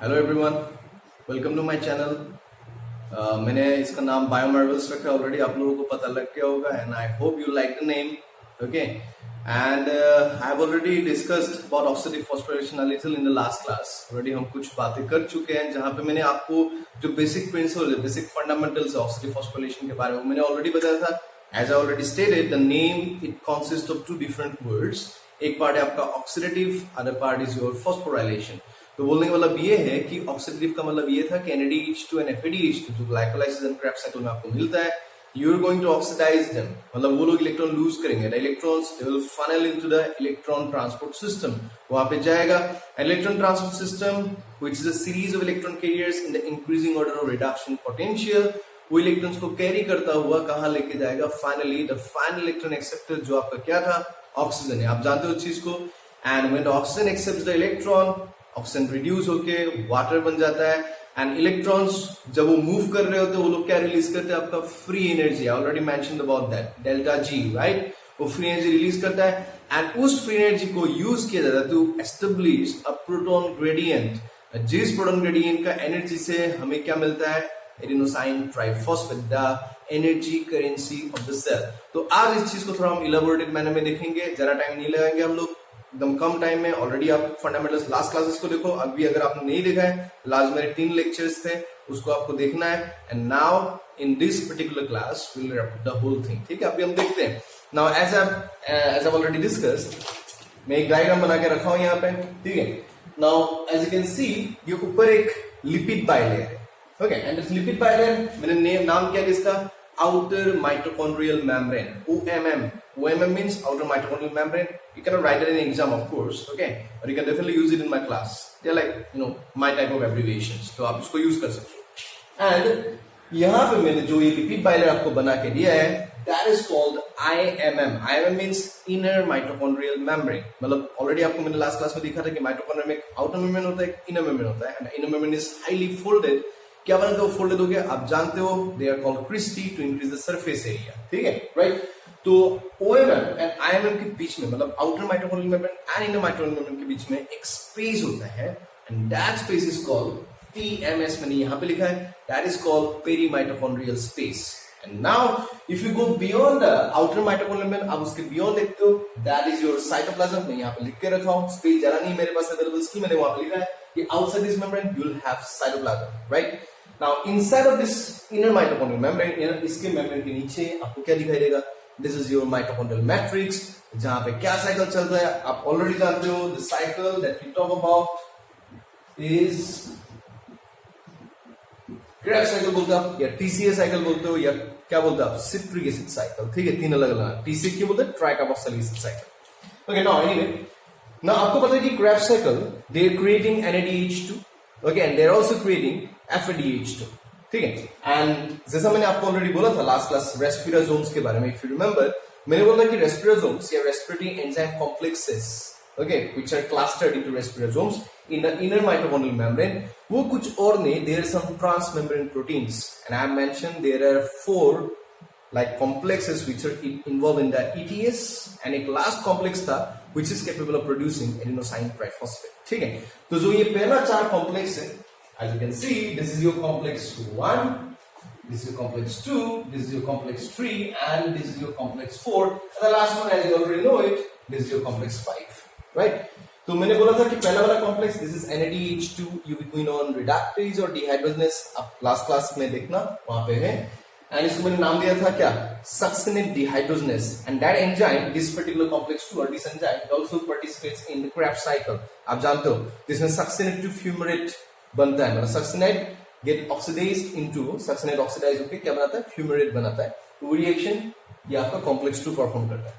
Hello everyone, welcome to my channel. मैंने इसका नाम बायोमार्वल्स रखा है, ऑलरेडी आप लोगों को पता लग गया होगा and I hope you like the name. Okay, and I have already discussed about oxidative phosphorylation a little in the last class. Already हम कुछ बातें कर चुके हैं जहां पे मैंने आपको जो basic principle, basic fundamentals oxidative phosphorylation के बारे में मैंने ऑलरेडी बताया था। As I already stated, the name it consist of two different words. एक पार्ट है आपका oxidative, other part is your phosphorylation. तो बोलने का मतलब ये है कि ऑक्सीडेटिव का मतलब ये था कि NADH2 एंड FADH2 जो ग्लाइकोलाइसिस एंड क्रेब्स साइकिल में आपको मिलता है, you are going to oxidize them, मतलब वो लोग इलेक्ट्रॉन लूज करेंगे। The electrons they will funnel into the electron transport system, वहां पे जाएगा। Electron transport system which is a series of electron carriers in the increasing order of reduction potential, वो electrons को carry करता हुआ कहां लेके जाएगा? Finally the final electron acceptor जो आपका क्या था? ऑक्सीजन है। आप जानते हो इस चीज को। And when the oxygen accepts the electron, oxygen reduce होके वाटर बन जाता है एंड इलेक्ट्रॉन्स जब वो मूव कर रहे होते हैं वो लोग क्या रिलीज करते हैं? आपका free energy. I already mentioned about that, delta G, right? वो फ्री एनर्जी रिलीज करता है एंड उस फ्री एनर्जी को यूज किया जाता है to establish a proton gradient. जिस प्रोटॉन ग्रेडियंट का एनर्जी से हमें क्या मिलता है? Adenosine triphosphate, the energy currency of the cell. तो आज इस चीज को थोड़ा हम इलेबोरेटेड मैनर में देखेंगे, जरा टाइम नहीं लगाएंगे हम लोग, एकदम कम टाइम में। ऑलरेडी आप फंडामेंटल्स लास्ट क्लासेस को देखो, अभी अगर आपने नहीं देखा है, लास्ट मेरे 3 लेक्चर्स थे, उसको आपको देखना है। And now in this particular class we will wrap the whole thing. ठीक है, अभी हम देखते हैं। Now as I already discussed, मैं एक डायग्राम बना के रखा हूं यहाँ पे। ठीक है, now as you can see, ये ऊपर एक लिपिड बाइलेयर है। Okay, and this lipid bilayer मैंने नाम क्या किसका? Outer mitochondrial membrane, OMM. OMM means outer mitochondrial membrane. You cannot write it in exam, of course, okay? But you can definitely use it in my class. They're like, my type of abbreviations. तो आप इसको use कर सकते हो। And यहाँ पे मैंने जो ये लिपिड बाइलेयर आपको बना के दिया है, that is called IMM. IMM means inner mitochondrial membrane. मतलब already आपको मैंने last class में दिखा था कि माइटोकॉन्ड्रिया में एक outer membrane होता है, एक inner membrane होता है, and inner membrane is highly folded. क्या बनाते हो? फोल्डेड हो गया। आप जानते हो they are called cristae to increase the surface area. ठीक है, राइट? तो OMM एंड IMM के बीच में, मतलब outer mitochondrial membrane and inner mitochondrial membrane के बीच में एक स्पेस होता है and that space is called PMS। मैंने यहां पे लिखा है, that is called peri mitochondrial space. And now if you go beyond the outer mitochondrial membrane, आप उसके बियॉन्ड देखते हो, दैट इज योर साइटोप्लाज्म। मैं यहां पे लिख के रखा हूं, स्पेस ज्यादा नहीं मेरे पास अवेलेबल, इसलिए मैंने वहां पे लिखा है कि outside this membrane you will have cytoplasm, right? Now inside of this inner mitochondrial membrane, इसके मेम्ब्रेन के नीचे आपको क्या दिखाई देगा? This is your mitochondrial matrix, जहां पे क्या साइकिल चलता है आप ऑलरेडी जानते हो। The cycle that we talk about is Krebs cycle बोलते हो या TCA साइकिल बोलते हो या क्या बोलते हो आप? Citric acid cycle. ठीक है, 3 अलग अलग। TCA क्यों बोलते हैं? Tricarboxylic acid cycle. Okay, now anyway, now आपको पता है कि Krebs cycle they are creating NADH2, okay, and they are also creating FADH2। ठीक है, एंड जैसा मैंने आपको ऑलरेडी बोला था लास्ट क्लास रेस्पिरासोम्स के बारे में, इफ यू रिमेंबर, मैंने बोला कि रेस्पिरासोम्स या respiratory enzyme complexes, okay, which are clustered into respirasomes in the inner mitochondrial membrane, वो कुछ और नहीं, there are some transmembrane proteins and I have mentioned there are 4 like complexes which are involved in the ETS, and एक last complex था which is capable of producing adenosine triphosphate। ठीक है, तो जो ये पहला 4 complex है, as you can see, this is your complex 1, this is your complex 2, this is your complex 3, and this is your complex 4, and the last one, as you already know it, this is your complex 5, right? तो मैंने बोला था कि पहला वाला complex, this is NADH2 यूबिक्विनोन reductase और dehydrogenase, आप last class में देखना वहां पे है। एंड इसको मैंने नाम दिया था क्या? Succinate dehydrogenase. And that enzyme, this particular complex 2 और this enzyme also participates in the Krebs cycle. आप जानते हो जिसमें सक्सिनेट टू फ्यूमरेट बनता है, मतलब succinate get oxidized into, succinate oxidize होकर क्या बनाता है? फ्यूमरेट बनाता है। वो रिएक्शन ये आपका कॉम्प्लेक्स 2 परफॉर्म करता है।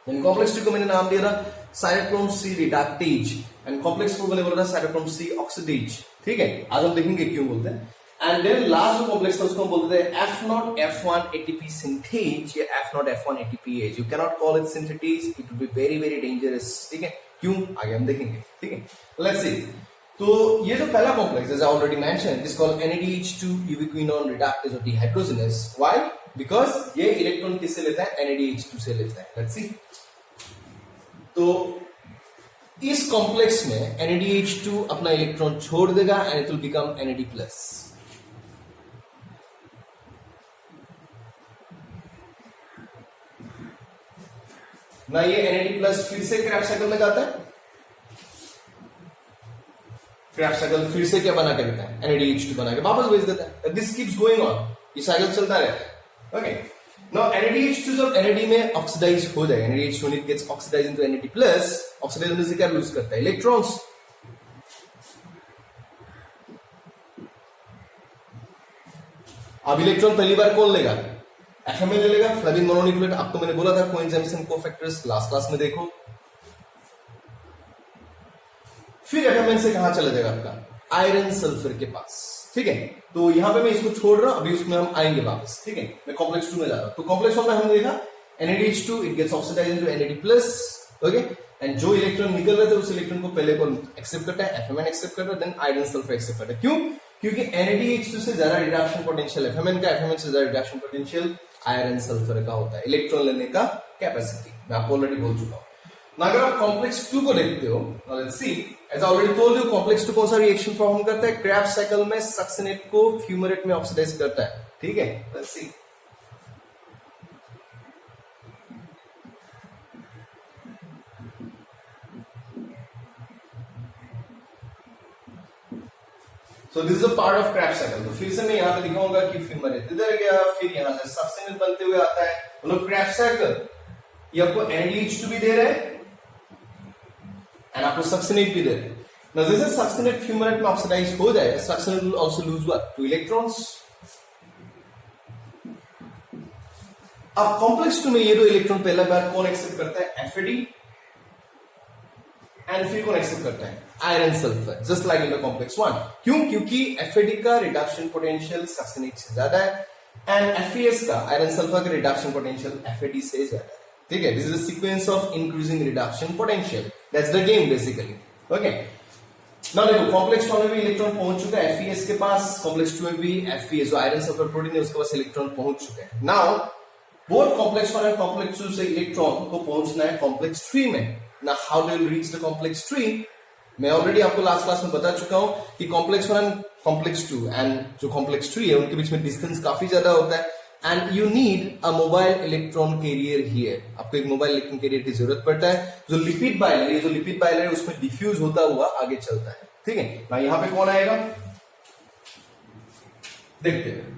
देन कॉम्प्लेक्स 2 को मैंने नाम दिया था cytochrome C reductase and complex 4 मैंने बोला था साइटोक्रोम C ऑक्सीडेज। ठीक है, आज हम देखेंगे क्यों बोलते हैं। एंड देन लास्ट जो कॉम्प्लेक्स था उसको हम बोलते थे F0 F1 ATP सिंथेज या F0 F1 ATPase। You can not call it synthetase, it will be very very dangerous. ठीक है, क्यों? आगे हम देखेंगे। ठीक है, लेट्स सी। तो ये जो पहला कॉम्प्लेक्स है, already mention, is called NADH2 यूबिक्विनोन reductase और डिहाइड्रोजनेस। व्हाई? बिकॉज ये इलेक्ट्रॉन किससे लेता है? NADH2 से लेता है। लेट्स सी। तो इस कॉम्प्लेक्स में NADH2 अपना इलेक्ट्रॉन छोड़ देगा and it will become NAD+. ना ये NAD+ फिर से क्रैब साइकिल में जाता है, क्रैब साइकिल फिर से क्या बना के देता है, NADH2 बना के वापस भेज देता है. दिस कीप्स गोइंग ऑन, ये साइकिल चलता रहता है. ओके, नाउ NADH2 जब NAD में ऑक्सीडाइज हो जाए, NADH2 when it gets oxidized into NAD+, oxidize होने से क्या लूज करता है, इलेक्ट्रॉन्स. अब इलेक्ट्रॉन पहली बार कौन लेगा, FML ले लेगा, फ्लोरीन मोनोन्यूक्लियोटाइड. आपको मैंने बोला था कोएंजाइम्स एंड कोफैक्टर्स क्लास में देखो. फिर FML से कहां चला जाएगा आपका, आयरन सल्फर के पास. ठीक है, तो यहां पे मैं इसको छोड़ रहा हूं, अभी उसमें हम आएंगे वापस. ठीक है, मैं कॉम्प्लेक्स 2 में जा रहा हूं. तो कॉम्प्लेक्स 1 में हमने देखा NADH2 it gets oxidized into NAD+. Okay, and जो इलेक्ट्रॉन निकल रहे थे उस इलेक्ट्रॉन को पहले कौन एक्सेप्ट करता है, FMN एक्सेप्ट करता है, देन आयरन सल्फर एक्सेप्ट करता है. क्यों, क्योंकि NADH2 से ज्यादा रिडक्शन पोटेंशियल FMN का, FMN से ज्यादा रिडक्शन पोटेंशियल आयरन सल्फर का होता है, इलेक्ट्रॉन लेने का कैपेसिटी. मैं आपको ऑलरेडी बोल चुका हूं. ना अगर आप कॉम्प्लेक्स 2 को देखते हो, let's see, as I already told you, complex 2 कौन सा रिएक्शन परफॉर्म करता है, क्रैब साइकिल में सक्सिनेट को फ्यूमरेट में ऑक्सीडाइज करता है. ठीक है, let's see. So this is a part of Krebs cycle. तो फिर से मैं यहां पे दिखाऊंगा कि फ्यूमरेट इधर गया, फिर यहां से सक्सिनेट बनते हुए आता है. मतलब क्रैब साइकिल ये आपको NADH2 भी दे रहा है एंड आपको सक्सिनेट भी दे रहे हैं. Now जैसे सक्सिनेट फ्यूमरेट में ऑक्सीडाइज हो जाए, succinate will also lose what? 2 electrons. अब कॉम्प्लेक्स 2 में ये 2 इलेक्ट्रॉन पहला बार कौन एक्सेप्ट करता है, FAD, एंड फिर कौन एक्सेप्ट करता है, iron sulphur, just like in the complex 1. क्यों, क्योंकि FAD का रिडक्शन पोटेंशियल सक्सिनेट से ज्यादा है एंड FAS का, आयरन सल्फर का रिडक्शन पोटेंशियल FAD से ज्यादा है. ठीक है, this is the sequence of increasing reduction potential. That's the game basically. Okay, now देखो कॉम्प्लेक्स 1 में भी इलेक्ट्रॉन पहुंच चुका है FES के पास, कॉम्प्लेक्स 2 में भी FES जो आयरन सल्फर प्रोटीन है उसके पास इलेक्ट्रॉन पहुंच चुके हैं. नाउ बोथ कॉम्प्लेक्स 1 और कॉम्प्लेक्स 2 से इलेक्ट्रॉन को पहुंचना है कॉम्प्लेक्स 3 में. Now how they will reach the complex 3, मैं ऑलरेडी आपको लास्ट क्लास में बता चुका हूं कि कॉम्प्लेक्स 1 एंड कॉम्प्लेक्स 2 एंड जो कॉम्प्लेक्स 3 है उनके बीच में डिस्टेंस काफी ज्यादा होता है and you need a mobile electron carrier here. आपको एक मोबाइल इलेक्ट्रॉन कैरियर की जरूरत पड़ता है जो लिपिड बाइलर, ये जो लिपिड बाइलर है उसमें डिफ्यूज होता हुआ आगे चलता है. ठीक है, ना यहां पे कौन आएगा, देखते हैं.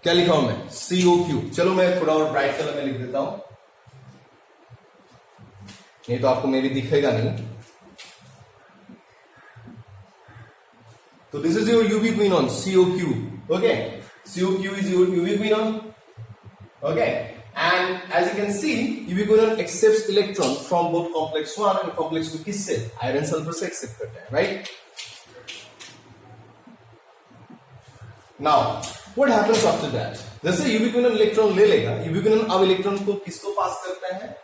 क्या लिखा हूं मैं, COQ. चलो मैं थोड़ा और ब्राइट कलर में लिख देता हूं, नहीं तो आपको मेरी दिखेगा नहीं. तो this is your UV quinone COQ. Okay, COQ is your UV quinone. Okay, and as you can see, UV quinone accepts electron from both complex 1 and complex 2. किससे, आयरन सल्फर से एक्सेप्ट करता है, right. Now what happens after that? जैसे UV quinone electron ले लेगा, UV quinone अब electron को किसको पास करता है,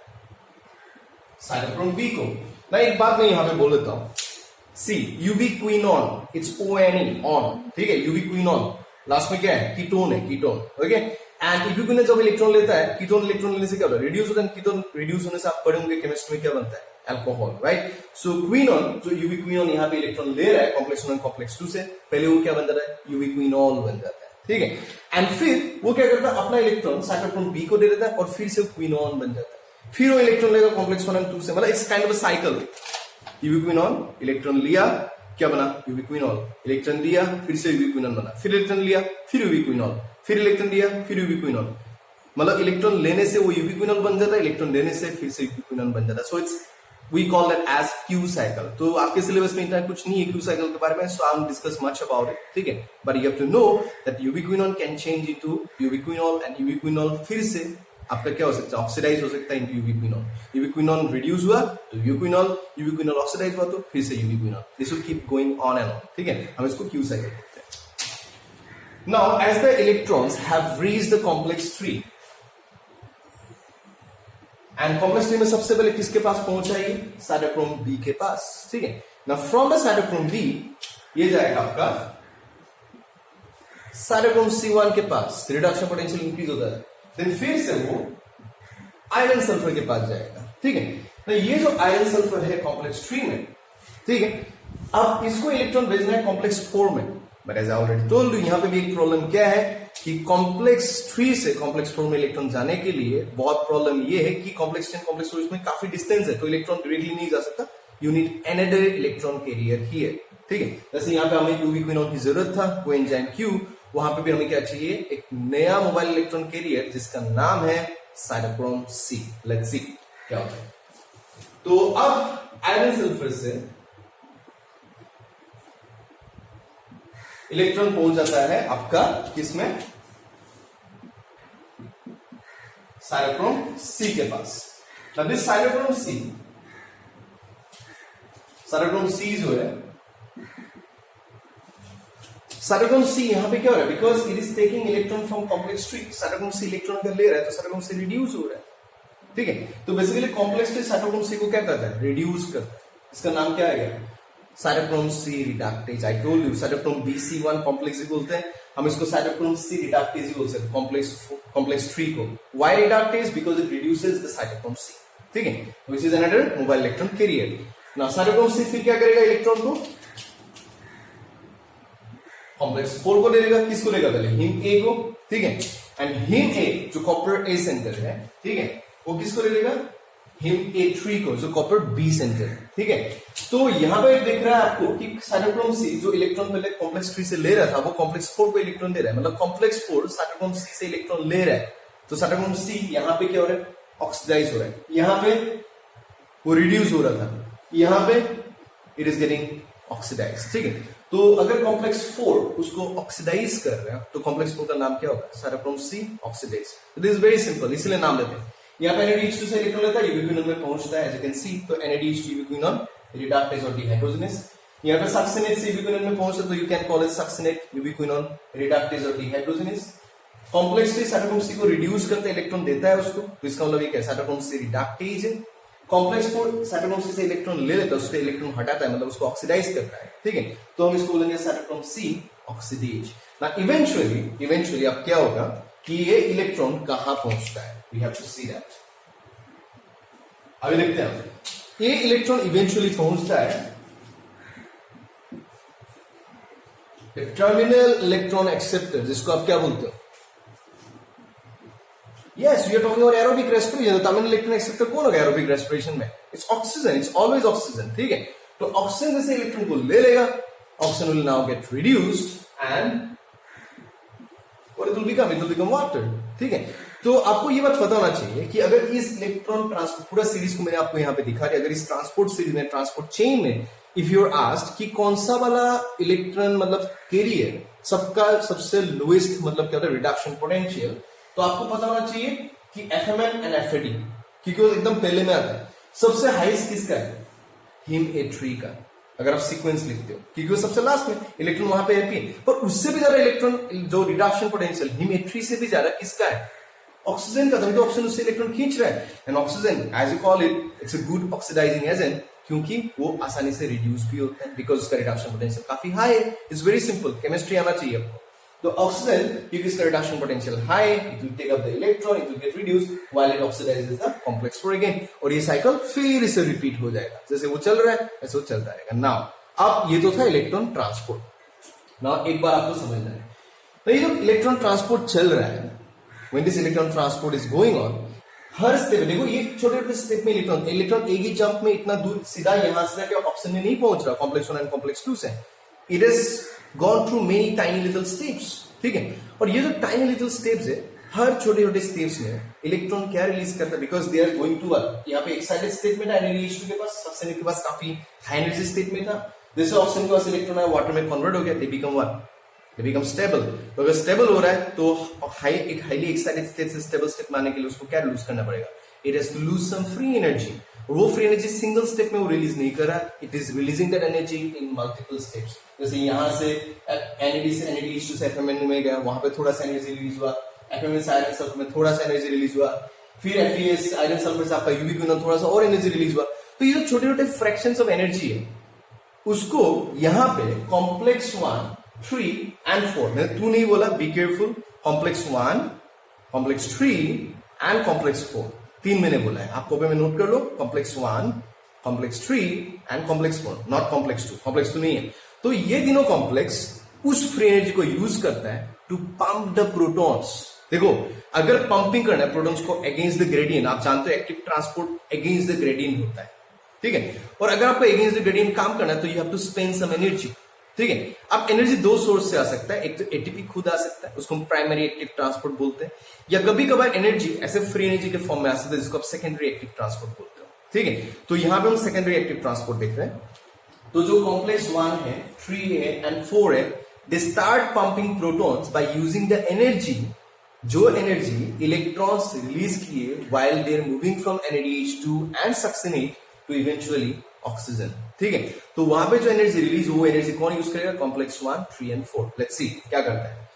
साइटोक्रोम B को. ना एक बात मैं यहां पे बोल देता हूं, सी UV quinone it's ONE on. ठीक है, UV क्विनॉन लास्ट में क्या है, कीटोन है, ketone. Okay, and UV quinone जब इलेक्ट्रॉन लेता है, कीटोन इलेक्ट्रॉन लेने से क्या होता है, रिड्यूस होता है. कीटोन रिड्यूस होने से आप पढ़ेंगे केमिस्ट्री में क्या बनता है, अल्कोहल, राइट. सो क्विनॉन जो UV क्विनॉन यहां पे इलेक्ट्रॉन ले रहा है कॉम्प्लेक्स 1 कॉम्प्लेक्स 2 से, पहले वो क्या बन जाता है, UV क्विनॉल बन जाता है. ठीक है, एंड फिर वो क्या करता है, अपना इलेक्ट्रॉन साइटोक्रोम B को दे देता है और फिर से क्विनॉन बन जाता है. फिर वो इलेक्ट्रॉन लेगा कॉम्प्लेक्स 1 और 2 से, मतलब it's kind of a cycle. UV quinone electron लिया, क्या बना, UV क्विनॉल, इलेक्ट्रॉन लिया, फिर से UV क्विनॉल बना, फिर इलेक्ट्रॉन लिया, फिर UV क्विनॉल, फिर इलेक्ट्रॉन लिया, फिर UV क्विनॉल. मतलब इलेक्ट्रॉन लेने से वो UV क्विनॉल बन जाता है, इलेक्ट्रॉन देने से फिर से UV क्विनॉल बन जाता है. So it's we call that as Q cycle. तो आपके सिलेबस में इतना कुछ नहीं है Q साइकिल के बारे में, so I will discuss much about it. ठीक है, but you have to know that UV quinol can change into UV quinol and UV quinol फिर से आपका क्या हो सकता है, ऑक्सीडाइज हो सकता है into UV quinol. UV quinol reduce हुआ तो UV क्विनॉल ऑक्सीडाइज हुआ तो फिर से UV quinol. This will keep going on and on. ठीक है, हम इसको Q साइकिल कहते हैं. Now as the electrons have reached the complex 3 and complex 3 में सबसे पहले किसके पास पहुंचा, ये साइटोक्रोम B के पास. ठीक है, now from the cytochrome B ये जाएगा आपका साइटोक्रोम C1 के पास रिडक्शन पोटेंशियल इंक्रीज होता है, देन फिर से वो आयरन सल्फर के पास जाएगा, ठीक है। तो ये जो आयरन सल्फर है कॉम्प्लेक्स 3 में, ठीक है, अब इसको इलेक्ट्रॉन भेजना है कॉम्प्लेक्स 4 में, but as I already told you, यहां पे भी एक प्रॉब्लम क्या है कि कॉम्प्लेक्स 3 से कॉम्प्लेक्स 4 में इलेक्ट्रॉन जाने के लिए बहुत प्रॉब्लम ये है कि कॉम्प्लेक्स 10 कॉम्प्लेक्स 4 में काफी डिस्टेंस है, तो इलेक्ट्रॉन डायरेक्टली नहीं जा सकता, you need another electron carrier here, ठीक है। जैसे यहाँ पे हमें यूबिक्विनोन की जरूरत था, कोएंजाइम Q, वहां पे भी हमें क्या चाहिए, एक नया मोबाइल इलेक्ट्रॉन कैरियर जिसका नाम है साइटोक्रोम C। लेट्स सी क्या होता है। तो अब आयरन सल्फर से इलेक्ट्रॉन पहुंच जाता है आपका किसमें, साइटोक्रोम C के पास। अब दिस साइटोक्रोम C जो है, साइटोक्रोम C यहां पे क्या हो रहा है, because it is taking electron from complex 3, cytochrome C electron अगर ले रहा है तो साइटोक्रोम C रिड्यूस हो रहा है, ठीक है। तो बेसिकली कॉम्प्लेक्स 3 साइटोक्रोम C को क्या करता है, रिड्यूस करता है, इसका नाम क्या है, cytochrome C reductase. I told you cytochrome BC1 complex ही बोलते हैं, हम इसको साइटोक्रोम C रिडक्टेज ही बोल सकते हैं कॉम्प्लेक्स 3 को। Why reductase, because it reduces the cytochrome C, ठीक है, which is another mobile electron carrier. Now cytochrome C फिर क्या करेगा, इलेक्ट्रॉन को कॉम्प्लेक्स 4 को ले लेगा, किसको लेगा पहले, हिम A को, ठीक है, एंड हिम A जो कॉपर A सेंटर है, ठीक है, वो किसको ले लेगा, हिम A3 को जो कॉपर B सेंटर है, ठीक है। तो यहां पे देख रहा है आपको कि साइटोक्रोम C जो इलेक्ट्रॉन पहले कॉम्प्लेक्स 3 से ले रहा था वो कॉम्प्लेक्स 4 को इलेक्ट्रॉन दे रहा है, मतलब कॉम्प्लेक्स 4 साइटोक्रोम C से इलेक्ट्रॉन ले रहा है, तो साइटोक्रोम C यहां पे क्या हो रहा है, ऑक्सीडाइज हो रहा है, यहां पे वो रिड्यूस हो रहा था, यहां पे इट इज गेटिंग ऑक्सीडाइज, ठीक है। तो अगर कॉम्प्लेक्स 4 उसको ऑक्सीडाइज कर रहे हैं तो कॉम्प्लेक्स 4 का नाम क्या होगा, cytochrome C oxidase. This is very simple, इसलिए नाम लेते हैं। यहाँ पे NADH2 से इलेक्ट्रॉन लेता है, यूबिक्विनोन में पहुंचता है, एज यू कैन सी, तो NADH2 यूबिक्विनोन रिडक्टेज और डिहाइड्रोजनेस। यहाँ पे सक्सिनेट से यूबिक्विनोन में पहुंचता है, तो you can call it succinate यूबिक्विनोन reductase और डिहाइड्रोजनेस। कॉम्प्लेक्स 3 साइटोक्रोम C को रिड्यूस करता है, इलेक्ट्रॉन देता है उसको, तो इसका मतलब ये क्या है, साइटोक्रोम C रिडक्टेज है। कॉम्प्लेक्स 4 साइटोक्रोम C से इलेक्ट्रॉन ले लेता है, उससे इलेक्ट्रॉन हटाता है, मतलब उसको ऑक्सीडाइज करता है, ठीक है, तो हम इसको बोलेंगे साइटोक्रोम C ऑक्सीडेज। ना इवेंचुअली अब क्या होगा कि ये इलेक्ट्रॉन कहां पहुंचता है, we have to see that. अभी देखते हैं, ये इलेक्ट्रॉन इवेंचुअली पहुंचता है टर्मिनल इलेक्ट्रॉन एक्सेप्टर, जिसको आप क्या बोलते हो, Yes, we are talking about aerobic respiration. तो टर्मिनल इलेक्ट्रॉन एक्सेप्टर कौन होगा एरोबिक रेस्पिरेशन में, it's oxygen, it's always oxygen, ठीक है। तो ऑक्सीजन जैसे इलेक्ट्रॉन को ले लेगा, oxygen will now get reduced and what it will become water, ठीक है। तो आपको ये बात पता होना चाहिए कि अगर इस इलेक्ट्रॉन ट्रांसपोर्ट पूरा सीरीज को मैंने आपको यहाँ पे दिखा दिया, अगर इस ट्रांसपोर्ट सीरीज में, ट्रांसपोर्ट चेन में, इफ यू आर आस्क्ड कि कौन सा वाला इलेक्ट्रॉन मतलब कैरियर सबका सबसे लोएस्ट मतलब क्या होता है रिडक्शन पोटेंशियल, तो आपको पता होना चाहिए कि FMN एंड FAD, क्योंकि वो एकदम पहले में आता है। सबसे हाईएस्ट किसका है, हिम A3 का, अगर आप सीक्वेंस लिखते हो, क्योंकि वो सबसे लास्ट में इलेक्ट्रॉन वहां पे है, पर उससे भी ज्यादा इलेक्ट्रॉन जो रिडक्शन पोटेंशियल हिम A3 से भी ज्यादा किसका है, ऑक्सीजन का। तो ऑक्सीजन उससे इलेक्ट्रॉन खींच रहा है, and oxygen as you call it, it's a good oxidizing agent, क्योंकि वो आसानी से रिड्यूस भी होता है, बिकॉज उसका रिडक्शन पोटेंशियल काफी हाई है। इट्स वेरी सिंपल, केमिस्ट्री आना चाहिए आपको। तो ऑक्सीजन, क्योंकि इसका reduction potential high, it will take up the electron, it will get reduced while it oxidizes the complex 4 again, और ये साइकिल फिर इसे रिपीट हो जाएगा, जैसे वो चल रहा है ऐसे वो चलता रहेगा। नाउ अब ये तो था इलेक्ट्रॉन ट्रांसपोर्ट। नाउ एक बार आपको समझना है, तो ये जो इलेक्ट्रॉन ट्रांसपोर्ट चल रहा है, when this electron transport is going on, her step देखो, ये छोटे छोटे स्टेप में इलेक्ट्रॉन एक ही जंप में इतना दूर सीधा यहां से जाके ऑक्सीजन में नहीं पहुंच रहा, कॉम्प्लेक्स 1 एंड कॉम्प्लेक्स 2 से, it is gone through many tiny little steps, ठीक है। और ये जो टाइनी लिटिल स्टेप्स है, हर छोटे छोटे स्टेप्स में इलेक्ट्रॉन क्या रिलीज करता है, because they are going to work. यहाँ पे एक्साइटेड स्टेट में था NADH2 के पास, सक्सेनेट के पास काफी हाई एनर्जी स्टेट में था, जैसे ऑक्सीजन के पास इलेक्ट्रॉन है वाटर में कन्वर्ट हो गया, they become what, they become stable. तो अगर स्टेबल हो रहा है तो एक हाईली एक्साइटेड स्टेट से स्टेबल स्टेट में आने के लिए उसको क्या लूज करना पड़ेगा, it has to lose some free energy, और वो फ्री एनर्जी सिंगल स्टेप में वो रिलीज नहीं कर रहा, it is releasing that energy in multiple steps. जैसे यहां से NADH2 से FMN में गया, वहां पे थोड़ा सा एनर्जी रिलीज हुआ, FMN से आयरन सल्फर में थोड़ा सा एनर्जी रिलीज हुआ, फिर FeS आयरन सल्फर से आपका यूबिक्विनोन थोड़ा सा और एनर्जी रिलीज हुआ। तो ये जो छोटे छोटे फ्रैक्शंस ऑफ एनर्जी है, उसको यहां पे कॉम्प्लेक्स 1 3 and 4. मैंने 2 नहीं बोला, be careful. Complex 1, complex 3 and complex 4. 3 मैंने बोला है, आप कॉपी में नोट कर लो. Complex 1, complex 3 and complex 4, not complex 2. Complex 2 नहीं है. तो ये तीनों कॉम्प्लेक्स उस फ्री एनर्जी को यूज करता है टू पंप द प्रोटॉन्स. देखो, अगर पंपिंग करना है प्रोटॉन्स को अगेंस्ट द ग्रेडियंट, आप जानते हो active transport against the gradient होता है, ठीक है. और अगर आपको अगेंस्ट द ग्रेडियंट काम करना है तो you have to spend some energy, ठीक है. अब एनर्जी दो सोर्स से आ सकता है. एक तो एटीपी खुद आ सकता है, उसको हम प्राइमरी एक्टिव ट्रांसपोर्ट बोलते हैं, या कभी कभार एनर्जी ऐसे फ्री एनर्जी के फॉर्म में आ सकता है जिसको आप सेकेंडरी एक्टिव ट्रांसपोर्ट बोलते हो, ठीक है. तो यहां पे हम सेकेंडरी एक्टिव ट्रांसपोर्ट देख रहे हैं. तो जो कॉम्प्लेक्स 1 है, 3 है एंड 4 है, they start pumping protons by using the energy, जो एनर्जी इलेक्ट्रॉन्स रिलीज किए while they are moving from NADH2 and succinate to eventually oxygen, ठीक है. तो वहां पे जो एनर्जी रिलीज, वो एनर्जी कौन यूज करेगा? Complex 1, 3 and 4. लेट्स सी क्या करता है.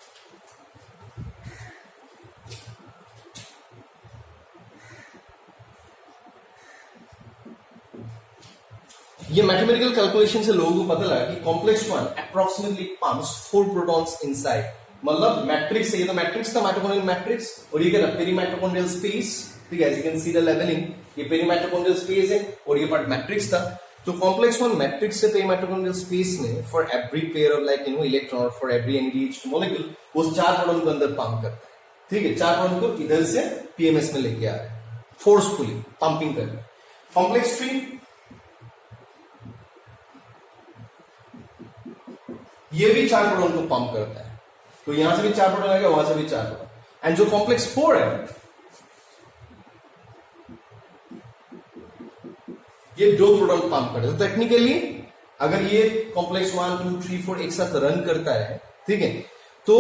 ये मैथमेटिकल कैलकुलेशन से लोगों को पता लगा कि complex 1 approximately pumps 4 protons inside. मतलब मैट्रिक्स है, ये तो मैट्रिक्स था, माइटोकॉन्ड्रियल मैट्रिक्स, और ये क्या था? पेरीमाइटोकॉन्ड्रियल स्पेस, ठीक है. As you can see the levelling, ये पेरीमाइटोकॉन्ड्रियल स्पेस है और ये पार्ट मैट्रिक्स था. तो कॉम्प्लेक्स 1 मैट्रिक्स से पेरीमाइटोकॉन्ड्रियल स्पेस में for every pair of like electron, for every NADH2 molecule, वो 4 प्रोटॉन को अंदर पंप करता है, ठीक है. 4 प्रोटॉन को इधर से PMS में लेके आ रहा है, फोर्सफुली पंपिंग कर रहा है. कॉम्प्लेक्स 3 ये भी 4 प्रोटॉन को पंप करता है. तो यहां से भी 4 प्रोटॉन आएगा, वहां से भी 4 प्रोटॉन. एंड जो कॉम्प्लेक्स 4 है, ये 2 प्रोटॉन पंप करता है. तो टेक्निकली अगर ये कॉम्प्लेक्स 1, 2, 3, 4 एक साथ रन करता है, ठीक है, तो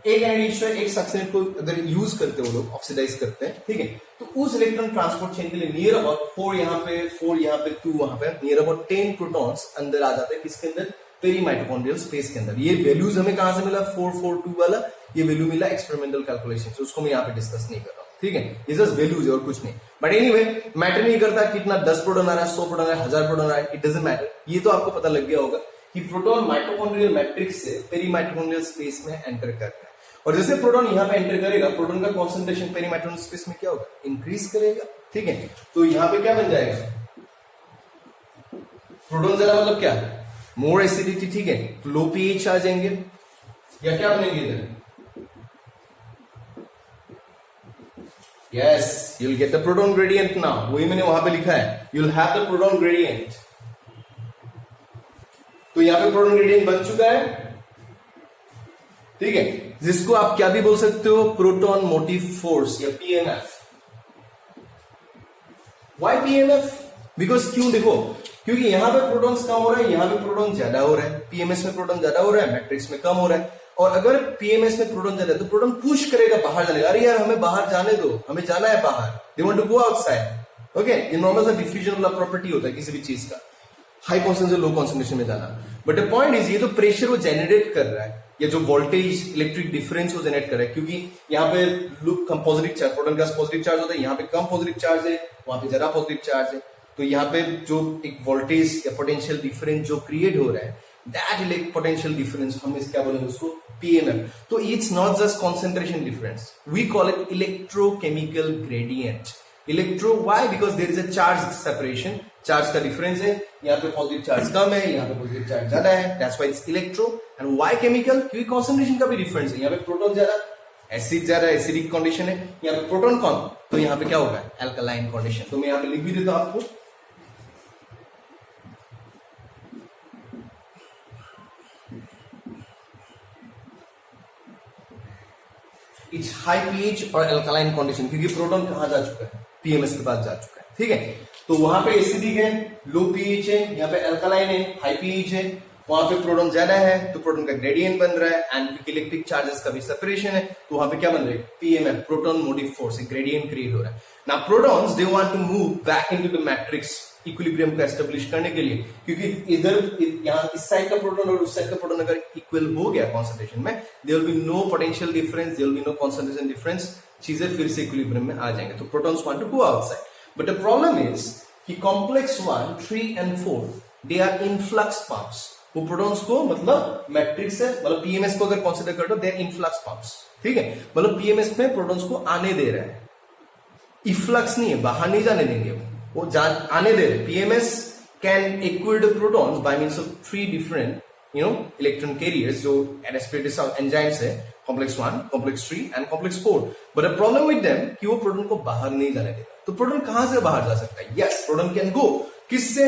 एक NADH2 एक सक्सिनेट को अगर यूज करते हो लोग, ऑक्सीडाइज करते हैं, ठीक है, तो उस इलेक्ट्रॉन ट्रांसपोर्ट चेन के लिए नियर अबाउट 4 यहां पे, 4 यहां पे, 2 वहां पे, नियर अबाउट 10 प्रोटॉन्स अंदर आ जाते हैं. किसके अंदर? पेरीमाइटोकॉन्ड्रियल स्पेस के अंदर. ये वैल्यूज हमें कहां से मिला? 4, 4, 2 वाला ये वैल्यू मिला एक्सपेरिमेंटल कैलकुलेशन से, उसको मैं यहाँ पे डिस्कस नहीं कर रहा हूं, ठीक है. ये जस्ट वैल्यूज है और कुछ नहीं. बट एनीवे, मैटर नहीं करता कितना 10 प्रोटॉन आ रहा है, 100 प्रोटॉन आ रहा है, 1000 प्रोटॉन आ रहा है, इट डजंट मैटर. ये तो आपको पता लग गया होगा कि प्रोटॉन माइटोकॉन्ड्रियल मैट्रिक्स से पेरीमाइटोकॉन्ड्रियल स्पेस में एंटर करता है. और जैसे प्रोटॉन यहाँ पे एंटर करेगा, प्रोटॉन का कॉन्सेंट्रेशन पेरीमाइटोकॉन्ड्रियल स्पेस में क्या होगा? इंक्रीज करेगा, ठीक है. तो यहाँ पे क्या बन जाएगा? प्रोटॉन ज्यादा मतलब क्या? मोर एसिडिटी, ठीक है. तो लो pH आ जाएंगे, या क्या बनेंगे इधर? Yes, you'll get the proton gradient now. वही मैंने वहां पे लिखा है, you'll have the proton gradient. तो यहां पे proton gradient बन चुका है, ठीक है, जिसको आप क्या भी बोल सकते हो? प्रोटॉन मोटिव फोर्स या PMF. Why PMF? बिकॉज क्यों? देखो, क्योंकि यहां पे प्रोटॉन्स कम हो रहा है, यहां पे प्रोटॉन ज्यादा हो रहा है. PMS में प्रोटॉन ज्यादा हो रहा है, मैट्रिक्स में कम हो रहा है. और अगर PMS में प्रोटॉन ज्यादा है तो प्रोटॉन पुश करेगा बाहर जाने का. अरे यार, हमें बाहर जाने दो, हमें जाना है बाहर. They want to go outside. Okay, ये नॉर्मल सा डिफ्यूजन वाला प्रॉपर्टी होता है किसी भी चीज का, हाई कॉन्सेंट्रेशन लो कॉन्सेंट्रेशन में जाना. बट द पॉइंट इज, ये तो प्रेशर वो जनरेट कर रहा है, या जो वोल्टेज इलेक्ट्रिक डिफरेंस वो जनरेट कर रहा है, क्योंकि यहाँ पे कम पॉजिटिव चार्ज, प्रोटॉन का पॉजिटिव चार्ज होता है, यहाँ पे कम पॉजिटिव चार्ज है, वहां पे ज्यादा पॉजिटिव चार्ज है. तो यहाँ पे जो एक वोल्टेज या पोटेंशियल डिफरेंस जो क्रिएट हो रहा है, दैट पोटेंशियल डिफरेंस हम इस क्या बोलेंगे? उसको PMF. तो it's not just concentration difference, we call it electrochemical gradient. Electro, why? Because there is a charge separation, charge का डिफरेंस है, यहाँ पे पॉजिटिव चार्ज कम है, यहाँ पे पॉजिटिव चार्ज ज्यादा है, that's why it's electro. And why chemical? क्योंकि कॉन्सेंट्रेशन का भी डिफरेंस है. यहाँ पे प्रोटॉन ज्यादा, एसिड ज्यादा, एसिडिक कंडीशन है, यहाँ पे प्रोटॉन कम, तो यहाँ पे क्या होगा? Alkaline condition. तो मैं यहाँ पे लिख भी देता हूं आपको. इट्स हाई pH और एल्कलाइन कंडीशन, क्योंकि प्रोटॉन कहां जा चुका है? PMS के पास जा चुका है, ठीक है. तो वहां पे एसिडिक है, लो pH है, यहाँ पे एल्कलाइन है, हाई pH है, वहां पे प्रोटॉन ज्यादा है, तो प्रोटॉन का ग्रेडियंट बन रहा है. एंड इलेक्ट्रिक चार्जेस का भी सेपरेशन है, तो वहां पे क्या बन रहा है? PMF, proton motive force, gradient create हो रहा है. Now protons they want to move back into the matrix equilibrium को एस्टेब्लिश करने के लिए, क्योंकि इधर यहाँ इस साइड का प्रोटॉन और उस साइड का प्रोटॉन अगर इक्वल हो गया कॉन्सेंट्रेशन में, there will be no potential difference, there will be no concentration difference, चीजें फिर से इक्विलिब्रियम में आ जाएंगे. तो protons want to go outside. But the problem is कि complex 1, 3 and 4 they are influx pumps. वो प्रोटॉन्स को मतलब मैट्रिक्स से मतलब पीएमएस को अगर कंसीडर कर दो दे इनफ्लक्स पंप्स, ठीक है, मतलब पीएमएस में प्रोटॉन्स को आने दे रहा है, इफ्लक्स नहीं है, बाहर नहीं जाने देंगे, वो आने दे रहे। PMS can acquit protons by means of 3 different electron carriers जो एस्पिरेटिव एंजाइम्स है, complex 1, complex 3 and complex 4। But the problem with them कि वो प्रोटॉन को बाहर नहीं जाने देगा। तो प्रोटॉन कहां से बाहर जा सकता है? यस, प्रोटॉन कैन गो किससे?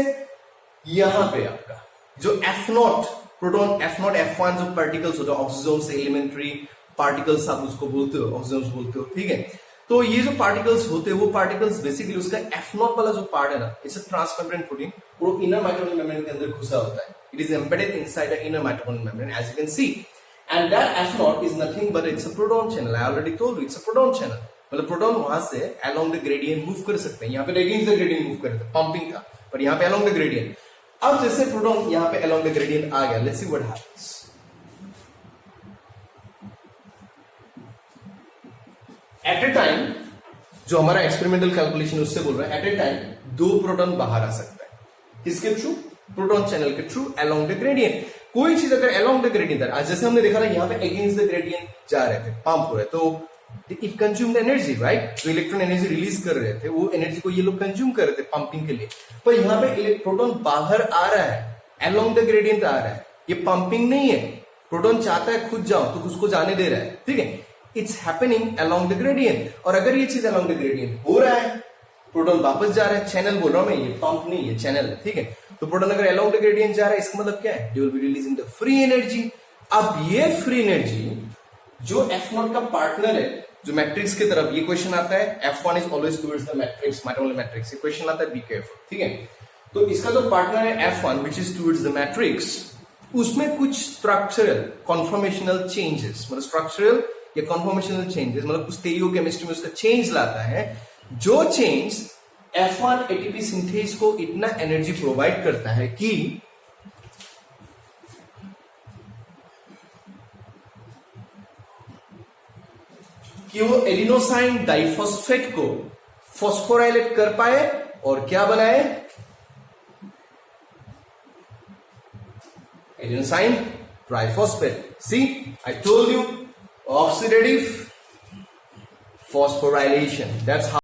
यहां पे आपका जो F0 प्रोटॉन F0 F1 जो पार्टिकल्स होते हैं, ऑक्सीजोन्स, एलिमेंट्री पार्टिकल्स आप उसको बोलते हो, ऑक्सीजोन्स बोलते हो, ठीक है। तो ये जो पार्टिकल्स होते हैं वो पार्टिकल्स बेसिकली उसका F0 वाला जो पार्ट है ना, इट्स अ ट्रांसमेम्ब्रेन प्रोटीन, वो इनर माइटोकॉन्ड्रियल मेम्ब्रेन के अंदर घुसा होता है। It is embedded inside the inner mitochondrial membrane as you can see, and that F0 is nothing but it's a proton channel. I already told you it's a proton channel, मतलब proton वहां से along the gradient move कर सकते हैं। यहाँ पे against the gradient move कर रहे थे पंपिंग का, पर यहाँ पे अलोंग द ग्रेडियंट। अब जैसे प्रोटॉन यहाँ पे अलोंग द ग्रेडियंट आ गया, let's see what happens. At a time जो हमारा एक्सपेरिमेंटल कैलकुलेशन उससे बोल रहा है, एट ए टाइम 2 प्रोटॉन बाहर आ सकता है, किसके थ्रू? प्रोटॉन चैनल के थ्रू अलोंग द ग्रेडियंट। कोई चीज अगर अलोंग द ग्रेडियंट, आज जैसे हमने देखा ना यहाँ पे अगेंस्ट द ग्रेडियंट जा रहे थे, पंप हो रहे, तो it consume the energy, right? जो इलेक्ट्रॉन एनर्जी रिलीज कर रहे थे वो एनर्जी को ये लोग कंज्यूम कर रहे थे पंपिंग के लिए। पर यहाँ पे प्रोटॉन बाहर आ रहा है, अलोंग द ग्रेडियंट आ रहा है, ये पंपिंग नहीं है। प्रोटॉन चाहता है खुद जाओ तो उसको जाने दे रहा है, ठीक है। It's happening along the gradient. और अगर ये चीज अलोंग द ग्रेडियंट हो रहा है, प्रोटॉन वापस जा रहा है, चैनल बोल रहा हूं मैं, ये पंप नहीं है, चैनल है, ठीक है। तो प्रोटॉन अगर अलोंग द ग्रेडियंट जा रहा है, इसका मतलब क्या है? They will be releasing the free energy. अब ये फ्री एनर्जी जो F0 का पार्टनर है, जो मैट्रिक्स की तरफ, ये क्वेश्चन आता है F1 is always towards the matrix, mitochondrial matrix, ये क्वेश्चन आता है, बी केयरफुल, ठीक है। तो इसका जो पार्टनर है F1 which is towards the matrix, उसमें कुछ स्ट्रक्चरल कॉन्फॉर्मेशनल चेंजेस, मतलब स्ट्रक्चरल या कॉन्फॉर्मेशनल चेंजेस, मतलब कुछ स्टीरियोकेमिस्ट्री में उसका चेंज लाता है, जो चेंज F1 एटीपी सिंथेज को इतना एनर्जी प्रोवाइड करता है कि वो एडिनोसाइन डाइफॉस्फेट को फॉस्फोराइलेट कर पाए और क्या बनाए? Adenosine triphosphate. See, I told you, oxidative phosphorylation, that's how